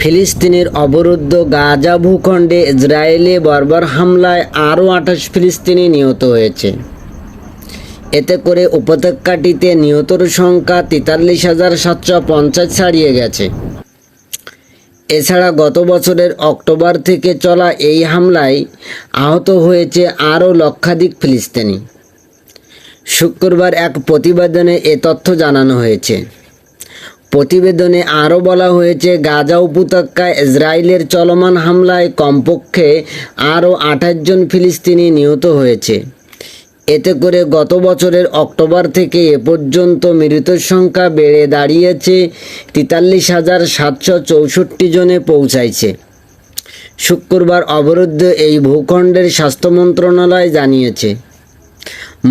ফিলিস্তিনের অবরুদ্ধ গাজা ভূখণ্ডে ইসরায়েলি বর্বর হামলায় আরও 28 ফিলিস্তিনি নিহত হয়েছে। এতে করে উপত্যকাটিতে নিহতর সংখ্যা 43,750 ছাড়িয়ে গেছে। এছাড়া গত বছরের অক্টোবর থেকে চলা এই হামলায় আহত হয়েছে আরও লক্ষাধিক ফিলিস্তিনি। শুক্রবার এক প্রতিবেদনে এ তথ্য জানানো হয়েছে। প্রতিবেদনে আরও বলা হয়েছে, গাজা উপত্যকায় ইসরায়েলের চলমান হামলায় কমপক্ষে আরও 28 জন ফিলিস্তিনি নিহত হয়েছে। এতে করে গত বছরের অক্টোবর থেকে এ পর্যন্ত মৃতের সংখ্যা বেড়ে দাঁড়িয়েছে 43,764 জনে পৌঁছাইছে। শুক্রবার অবরুদ্ধ এই ভূখণ্ডের স্বাস্থ্য মন্ত্রণালয় জানিয়েছে।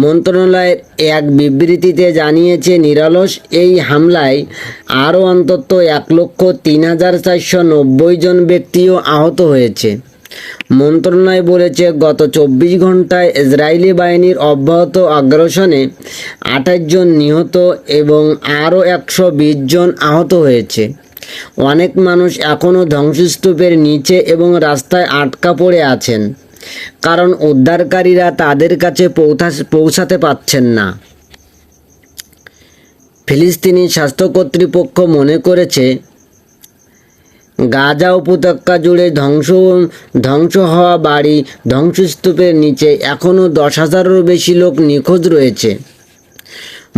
মন্ত্রণালয়ের এক বিবৃতিতে জানিয়েছে, নিরলস এই হামলায় আরও অন্তত 1,03,490 জন ব্যক্তিও আহত হয়েছে। মন্ত্রণালয় বলেছে, গত 24 ঘন্টায় ইসরায়েলি বাহিনীর অব্যাহত আগ্রাসনে 28 জন নিহত এবং আরও 120 জন আহত হয়েছে। অনেক মানুষ এখনও ধ্বংসস্তূপের নিচে এবং রাস্তায় আটকা পড়ে আছেন, কারণ উদ্ধারকারীরা তাদের কাছে পৌঁছাতে পারছেন না। ফিলিস্তিনি স্বাস্থ্য কর্তৃপক্ষ মনে করেছে, গাজা উপত্যকা জুড়ে ধ্বংস হওয়া বাড়ি ধ্বংসস্তূপের নিচে এখনও 10,000-এরও বেশি লোক নিখোঁজ রয়েছে।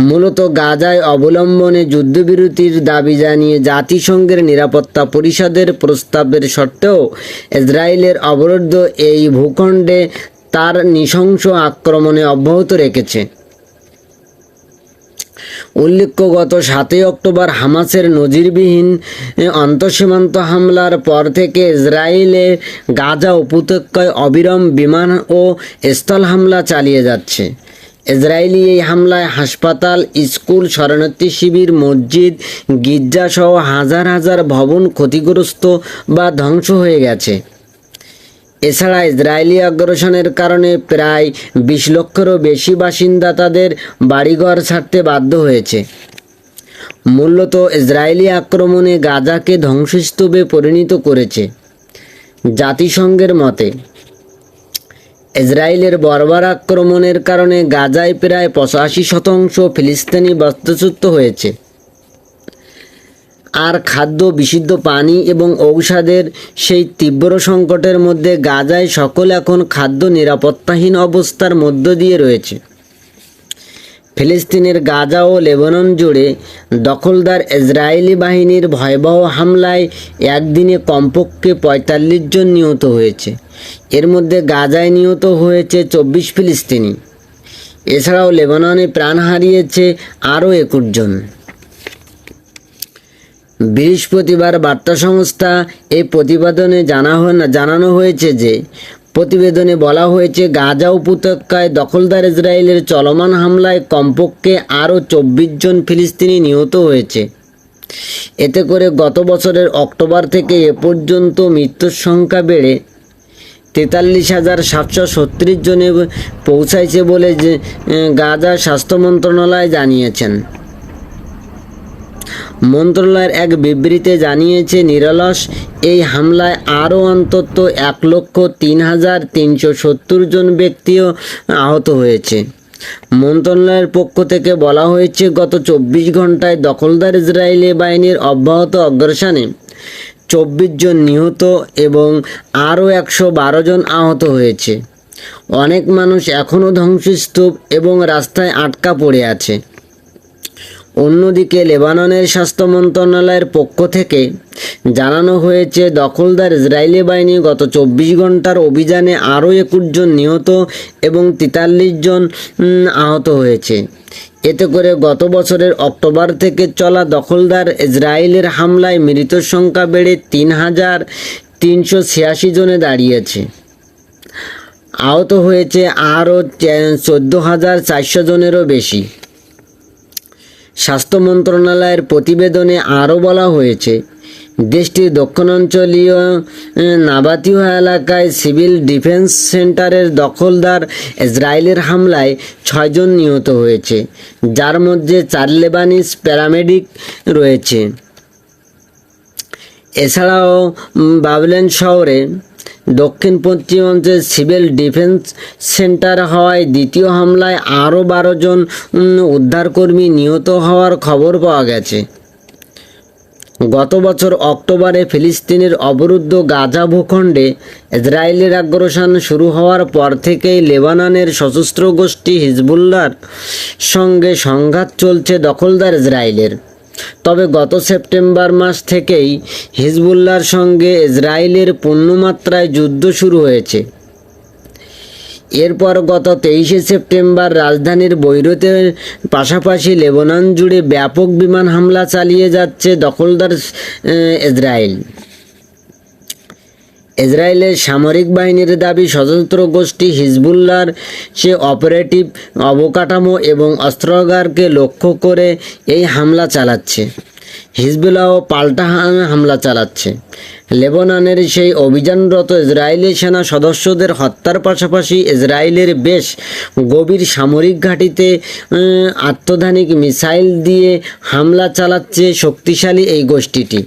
মূলত গাজায় অবলম্বনে যুদ্ধবিরতির দাবি জানিয়ে জাতিসংঘের নিরাপত্তা পরিষদের প্রস্তাবের সত্ত্বেও ইসরায়েলের অবরুদ্ধ এই ভূখণ্ডে তার নৃশংস আক্রমণে অব্যাহত রেখেছে। উল্লেখ্য, গত 7 অক্টোবর হামাসের নজিরবিহীন আন্তঃসীমান্ত হামলার পর থেকে ইসরায়েলে গাজা উপত্যকায় অবিরাম বিমান ও স্থল হামলা চালিয়ে যাচ্ছে। ইসরায়েলি এই হামলায় হাসপাতাল, স্কুল, শরণার্থী শিবির, মসজিদ, গির্জা সহ হাজার হাজার ভবন ক্ষতিগ্রস্ত বা ধ্বংস হয়ে গেছে। এছাড়া ইসরায়েলি আগ্রাসনের কারণে প্রায় 20 লক্ষেরও বেশি বাসিন্দা তাদের বাড়িঘর ছাড়তে বাধ্য হয়েছে। মূলত ইসরায়েলি আক্রমণে গাজাকে ধ্বংসস্তূপে পরিণত করেছে। জাতিসংঘের মতে, ইসরায়েলের বর্বর আক্রমণের কারণে গাজায় প্রায় 85% ফিলিস্তিনি বাস্তুচ্যুত হয়েছে। আর খাদ্য, বিশুদ্ধ পানি এবং ঔষধের সেই তীব্র সংকটের মধ্যে গাজায় সকল এখন খাদ্য নিরাপত্তাহীন অবস্থার মধ্য দিয়ে রয়েছে। ফিলিস্তিনের গাজা ও লেবানন জুড়ে দখলদার ইসরায়েলি বাহিনীর ভয়াবহ হামলায় একদিনে কমপক্ষে 45 জন নিহত হয়েছে। এর মধ্যে গাজায় নিহত হয়েছে 24 ফিলিস্তিনি। এছাড়াও লেবাননে প্রাণ হারিয়েছে আরও 21 জন। বৃহস্পতিবার বার্তা সংস্থা এই প্রতিবেদনে জানানো হয়েছে যে, প্রতিবেদনে বলা হয়েছে, গাজা উপত্যকায় দখলদার ইসরায়েলের চলমান হামলায় কমপক্ষে আরও 24 জন ফিলিস্তিনি নিহত হয়েছে। এতে করে গত বছরের অক্টোবর থেকে এ পর্যন্ত মৃত্যুর সংখ্যা বেড়ে 43,736 জনে পৌঁছাইছে বলে গাজা স্বাস্থ্য মন্ত্রণালয় জানিয়েছেন। মন্ত্রণালয়ের এক বিবৃতিতে জানিয়েছে, নিরলস এই হামলায় আরও অন্তত 1,03,370 জন ব্যক্তিও আহত হয়েছে। মন্ত্রণালয়ের পক্ষ থেকে বলা হয়েছে, গত 24 ঘন্টায় দখলদার ইসরায়েলি বাহিনীর অব্যাহত আগ্রাসনে 24 জন নিহত এবং আরও 112 জন আহত হয়েছে। অনেক মানুষ এখনও ধ্বংসস্তূপ এবং রাস্তায় আটকা পড়ে আছে। অন্যদিকে লেবাননের স্বাস্থ্য মন্ত্রণালয়ের পক্ষ থেকে জানানো হয়েছে, দখলদার ইসরায়েলি বাহিনী গত 24 ঘন্টার অভিযানে আরও 21 জন নিহত এবং 43 জন আহত হয়েছে। এতে করে গত বছরের অক্টোবর থেকে চলা দখলদার ইসরায়েলের হামলায় মৃতের সংখ্যা বেড়ে 3,386 জনে দাঁড়িয়েছে। আহত হয়েছে আরও 14,400 জনেরও বেশি। স্বাস্থ্য মন্ত্রণালয়ের প্রতিবেদনে আরও বলা হয়েছে, দেশটির দক্ষিণাঞ্চলীয় নাবাতিয়া এলাকায় সিভিল ডিফেন্স সেন্টারের দখলদার ইসরায়েলের হামলায় 6 জন নিহত হয়েছে, যার মধ্যে 4 লেবানিজ প্যারামেডিক রয়েছে। এছাড়াও বাবলেন শহরে দক্ষিণ পশ্চিমাঞ্চলের সিভিল ডিফেন্স সেন্টার হওয়ায় দ্বিতীয় হামলায় আরও 12 জন উদ্ধারকর্মী নিহত হওয়ার খবর পাওয়া গেছে। গত বছর অক্টোবরে ফিলিস্তিনের অবরুদ্ধ গাজা ভূখণ্ডে ইসরায়েলের আগ্রাসন শুরু হওয়ার পর থেকেই লেবাননের সশস্ত্র গোষ্ঠী হিজবুল্লাহর সঙ্গে সংঘাত চলছে দখলদার ইসরায়েলের। তবে গত সেপ্টেম্বর মাস থেকেই হিজবুল্লাহর সঙ্গে ইসরায়েলের পূর্ণমাত্রায় যুদ্ধ শুরু হয়েছে। এরপর গত 23শে সেপ্টেম্বর রাজধানীর বৈরুতের পাশাপাশি লেবানন জুড়ে ব্যাপক বিমান হামলা চালিয়ে যাচ্ছে দখলদার ইসরায়েল। ইসরায়েলের সামরিক বাহিনীর দাবি, সশস্ত্র গোষ্ঠী হিজবুল্লাহর সে অপারেটিভ অবকাঠামো এবং অস্ত্রাগারকে লক্ষ্য করে এই হামলা চালাচ্ছে। হিজবুল্লাহও পাল্টা হামলা চালাচ্ছে। লেবাননের সেই অভিযানরত ইসরায়েলি সেনা সদস্যদের হত্যার পাশাপাশি ইসরায়েলের বেশ গভীর সামরিক ঘাঁটিতে অত্যাধুনিক মিসাইল দিয়ে হামলা চালাচ্ছে শক্তিশালী এই গোষ্ঠীটি।